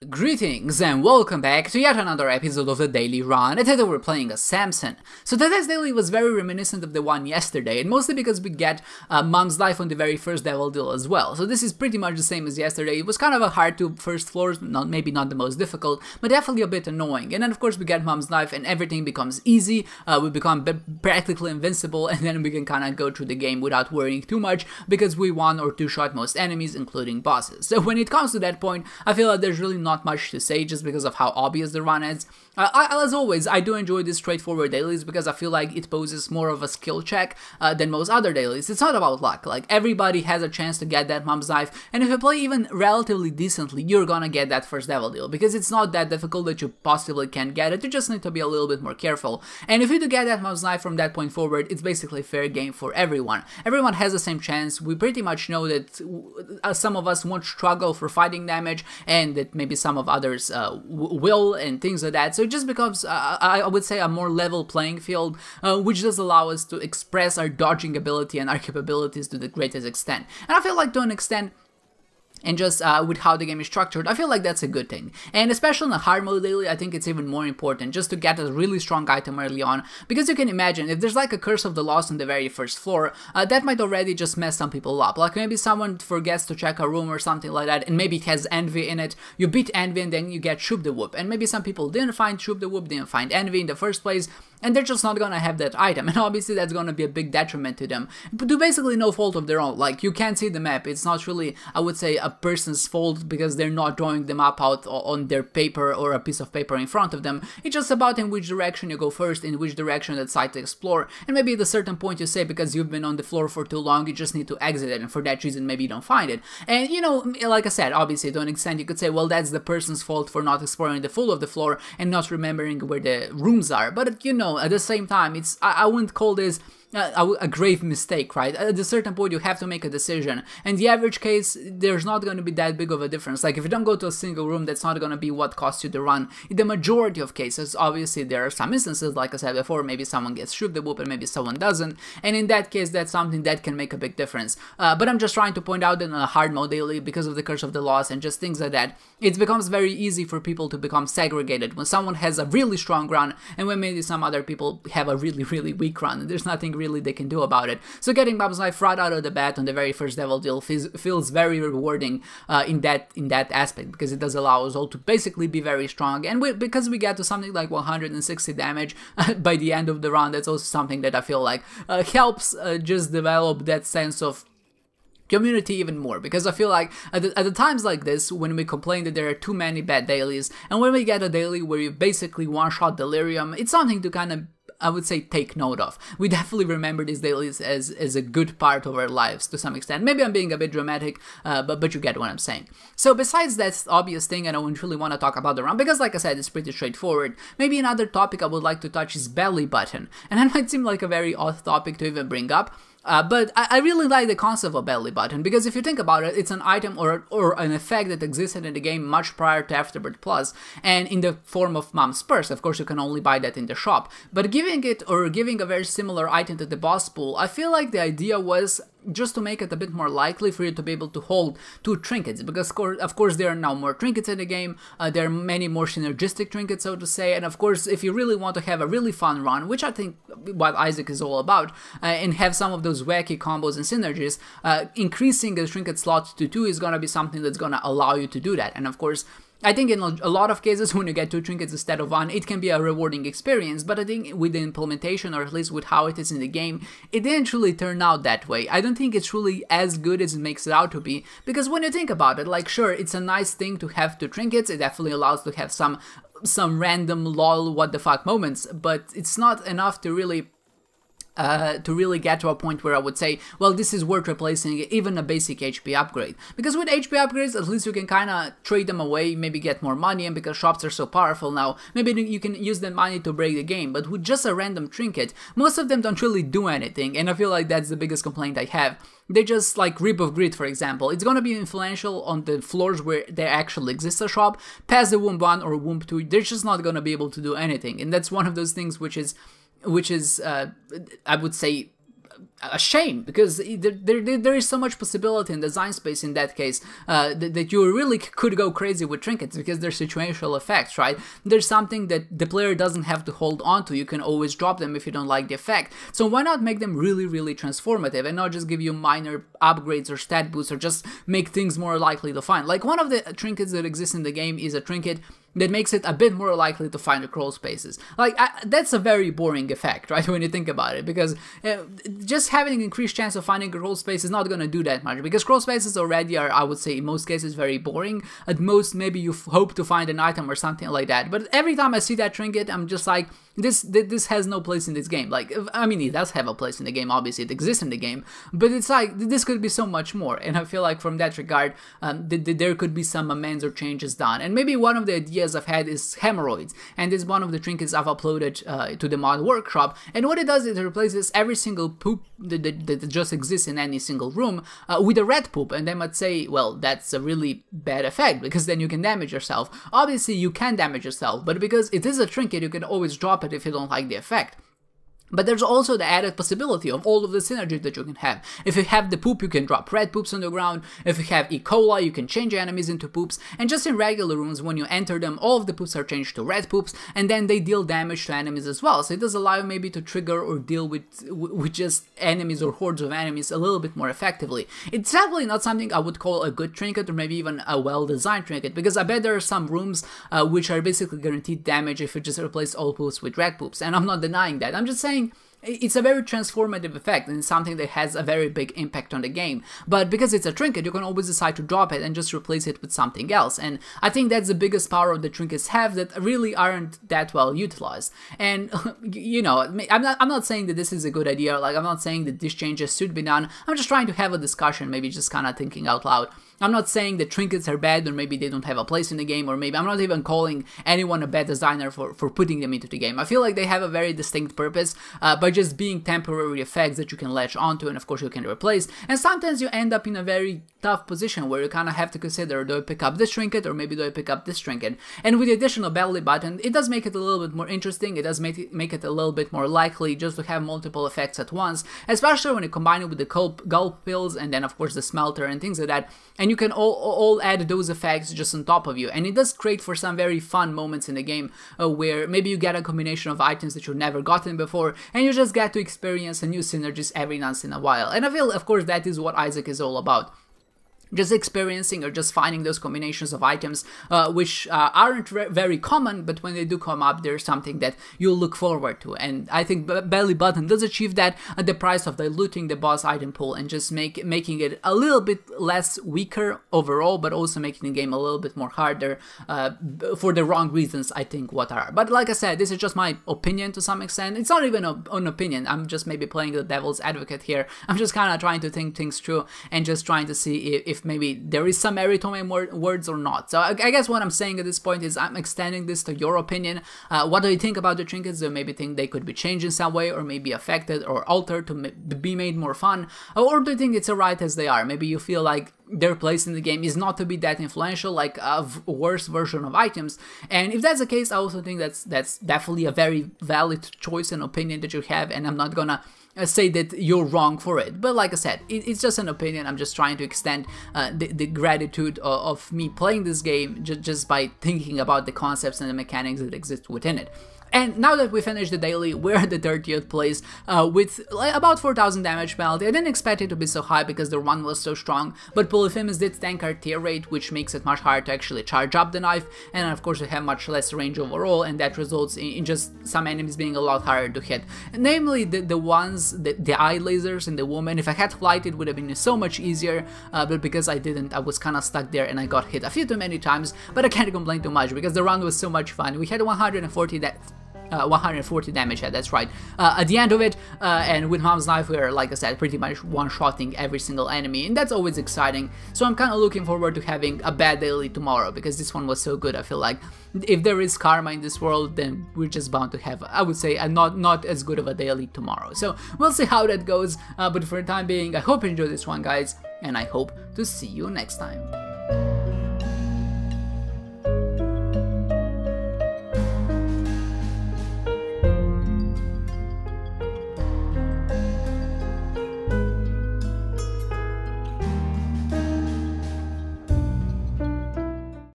Greetings and welcome back to yet another episode of the Daily Run, and today we're playing as Samson. So today's daily was very reminiscent of the one yesterday, and mostly because we get Mom's Life on the very first Devil Deal as well. So this is pretty much the same as yesterday. It was kind of a hard to first floors, maybe not the most difficult, but definitely a bit annoying. And then of course we get Mom's Life and everything becomes easy, we become practically invincible, and then we can kind of go through the game without worrying too much, because we one or two shot most enemies, including bosses. So when it comes to that point, I feel like there's really not much to say just because of how obvious the run is. As always, I do enjoy these straightforward dailies because I feel like it poses more of a skill check than most other dailies. It's not about luck, like everybody has a chance to get that Mom's Life, and if you play even relatively decently, you're gonna get that first Devil Deal, because it's not that difficult that you possibly can't get it, you just need to be a little bit more careful. And if you do get that Mom's Life from that point forward, it's basically fair game for everyone. Everyone has the same chance. We pretty much know that some of us won't struggle for fighting damage, and that maybe some of others will, and things like that. So it just becomes, I would say, a more level playing field, which does allow us to express our dodging ability and our capabilities to the greatest extent. And I feel like to an extent, and just with how the game is structured, I feel like that's a good thing. And especially in a hard mode daily, I think it's even more important just to get a really strong item early on, because you can imagine, if there's like a Curse of the Lost on the very first floor, that might already just mess some people up. Like maybe someone forgets to check a room or something like that, and maybe it has Envy in it, you beat Envy and then you get Shoop the Whoop, and maybe some people didn't find Shoop the Whoop, didn't find Envy in the first place, and they're just not gonna have that item, and obviously that's gonna be a big detriment to them, but to basically no fault of their own. Like, you can't see the map, it's not really, I would say, a person's fault because they're not drawing the map out on their paper or a piece of paper in front of them. It's just about in which direction you go first, in which direction you decide to explore, and maybe at a certain point you say because you've been on the floor for too long, you just need to exit it, and for that reason maybe you don't find it. And you know, like I said, obviously to an extent you could say, well, that's the person's fault for not exploring the full of the floor and not remembering where the rooms are, but you know, at the same time, it's, I wouldn't call this a grave mistake, right? At a certain point you have to make a decision, and the average case, there's not going to be that big of a difference. Like if you don't go to a single room, that's not going to be what costs you the run. In the majority of cases, obviously there are some instances, like I said before, maybe someone gets Shoop the Whoop and maybe someone doesn't, and in that case that's something that can make a big difference. But I'm just trying to point out that in a hard mode daily, because of the Curse of the Lost and just things like that, it becomes very easy for people to become segregated when someone has a really strong run and when maybe some other people have a really weak run. There's nothing really they can do about it. So getting Mom's Life right out of the bat on the very first Devil Deal feels very rewarding in that aspect, because it does allow us all to basically be very strong, and because we get to something like 160 damage by the end of the run, that's also something that I feel like helps just develop that sense of community even more, because I feel like at the times like this, when we complain that there are too many bad dailies, and when we get a daily where you basically one-shot Delirium, it's something to kind of, I would say, take note of. We definitely remember these dailies as a good part of our lives to some extent. Maybe I'm being a bit dramatic, but you get what I'm saying. So besides that obvious thing, I don't really want to talk about the run, because like I said, it's pretty straightforward. Maybe another topic I would like to touch is belly button, and that might seem like a very odd topic to even bring up, but I really like the concept of belly button, because if you think about it, it's an item or an effect that existed in the game much prior to Afterbirth Plus, and in the form of Mom's Purse. Of course, you can only buy that in the shop, but giving a very similar item to the boss pool, I feel like the idea was just to make it a bit more likely for you to be able to hold two trinkets, because of course there are now more trinkets in the game, there are many more synergistic trinkets, so to say, and of course if you really want to have a really fun run, which I think what Isaac is all about, and have some of those wacky combos and synergies, increasing the trinket slot to 2 is gonna be something that's gonna allow you to do that. And of course, I think in a lot of cases when you get 2 trinkets instead of 1, it can be a rewarding experience, but I think with the implementation, or at least with how it is in the game, it didn't really turn out that way. I don't think it's really as good as it makes it out to be, because when you think about it, like sure, it's a nice thing to have 2 trinkets, it definitely allows to have some random lol what the fuck moments, but it's not enough to really get to a point where I would say, well, this is worth replacing even a basic HP upgrade. Because with HP upgrades, at least you can kind of trade them away, maybe get more money, and because shops are so powerful now, maybe you can use that money to break the game. But with just a random trinket, most of them don't really do anything, and I feel like that's the biggest complaint I have. They just, like Rip of Grit, for example, it's gonna be influential on the floors where there actually exists a shop. Past the Womb 1 or Womb 2, they're just not gonna be able to do anything, and that's one of those things which is I would say a shame, because there is so much possibility in design space in that case that you really could go crazy with trinkets, because they're situational effects, right? There's something that the player doesn't have to hold on to. You can always drop them if you don't like the effect. So why not make them really, really transformative and not just give you minor upgrades or stat boosts, or just make things more likely to find? Like, one of the trinkets that exists in the game is a trinket that makes it a bit more likely to find the crawl spaces. Like, that's a very boring effect, right, when you think about it, because just having an increased chance of finding a crawl space is not going to do that much, because crawl spaces already are, I would say, in most cases very boring. At most, maybe you hope to find an item or something like that, but every time I see that trinket, I'm just like, this has no place in this game. Like, I mean, it does have a place in the game, obviously, it exists in the game, but it's like, this could be so much more, and I feel like from that regard, there could be some amends or changes done. And maybe one of the ideas I've had is hemorrhoids, and this is one of the trinkets I've uploaded to the mod workshop, and what it does is it replaces every single poop that just exists in any single room with a red poop. And they might say, well, that's a really bad effect, because then you can damage yourself. Obviously you can damage yourself, but because it is a trinket, you can always drop it if you don't like the effect. But there's also the added possibility of all of the synergy that you can have. If you have the poop, you can drop red poops on the ground. If you have E. coli, you can change enemies into poops. And just in regular rooms, when you enter them, all of the poops are changed to red poops, and then they deal damage to enemies as well. So it does allow you maybe to trigger or deal with just enemies or hordes of enemies a little bit more effectively. It's definitely not something I would call a good trinket, or maybe even a well-designed trinket, because I bet there are some rooms which are basically guaranteed damage if you just replace all poops with red poops. And I'm not denying that. I'm just saying it's a very transformative effect, and it's something that has a very big impact on the game. But because it's a trinket, you can always decide to drop it and just replace it with something else. And I think that's the biggest power the trinkets have that really aren't that well utilized. And you know, I'm not saying that this is a good idea. Like, I'm not saying that these changes should be done. I'm just trying to have a discussion, maybe just kind of thinking out loud. I'm not saying that trinkets are bad, or maybe they don't have a place in the game, or maybe I'm not even calling anyone a bad designer for putting them into the game. I feel like they have a very distinct purpose by just being temporary effects that you can latch onto, and of course you can replace. And sometimes you end up in a very tough position where you kind of have to consider, do I pick up this trinket, or maybe do I pick up this trinket? And with the additional belly button, it does make it a little bit more interesting. It does make it a little bit more likely just to have multiple effects at once, especially when you combine it with the gulp pills, and then of course the smelter and things like that. And you can all add those effects just on top of you, and it does create for some very fun moments in the game where maybe you get a combination of items that you've never gotten before, and you just get to experience a new synergies every once in a while. And I feel, of course, that is what Isaac is all about. Just experiencing or just finding those combinations of items which aren't very common, but when they do come up, there's something that you'll look forward to. And I think Belly Button does achieve that at the price of diluting the boss item pool and just making it a little bit less weaker overall, but also making the game a little bit more harder for the wrong reasons, I think, what are. But like I said, this is just my opinion to some extent. It's not even an opinion. I'm just maybe playing the devil's advocate here. I'm just kind of trying to think things through and just trying to see if maybe there is some merit to my words or not. So I guess what I'm saying at this point is I'm extending this to your opinion. What do you think about the trinkets? Do you maybe think they could be changed in some way, or maybe affected or altered to be made more fun? Or do you think it's alright as they are? Maybe you feel like their place in the game is not to be that influential, like a worse version of items. And if that's the case, I also think that's definitely a very valid choice and opinion that you have, and I'm not gonna say that you're wrong for it. But like I said, it's just an opinion. I'm just trying to extend the gratitude of me playing this game just by thinking about the concepts and the mechanics that exist within it. And now that we finished the daily, we're at the 30th place with about 4,000 damage penalty. I didn't expect it to be so high because the run was so strong, but Polyphemus did tank our tear rate, which makes it much harder to actually charge up the knife, and of course we have much less range overall, and that results in just some enemies being a lot harder to hit. Namely the ones, the eye lasers and the woman. If I had flight, it would have been so much easier, but because I didn't, I was kind of stuck there and I got hit a few too many times, but I can't complain too much because the run was so much fun. We had 140 damage, yeah, that's right, at the end of it, and with Mom's Knife we are, like I said, pretty much one-shotting every single enemy, and that's always exciting. So I'm kind of looking forward to having a bad daily tomorrow, because this one was so good. I feel like if there is karma in this world, then we're just bound to have, I would say, a not as good of a daily tomorrow. So we'll see how that goes, but for the time being, I hope you enjoyed this one, guys, and I hope to see you next time.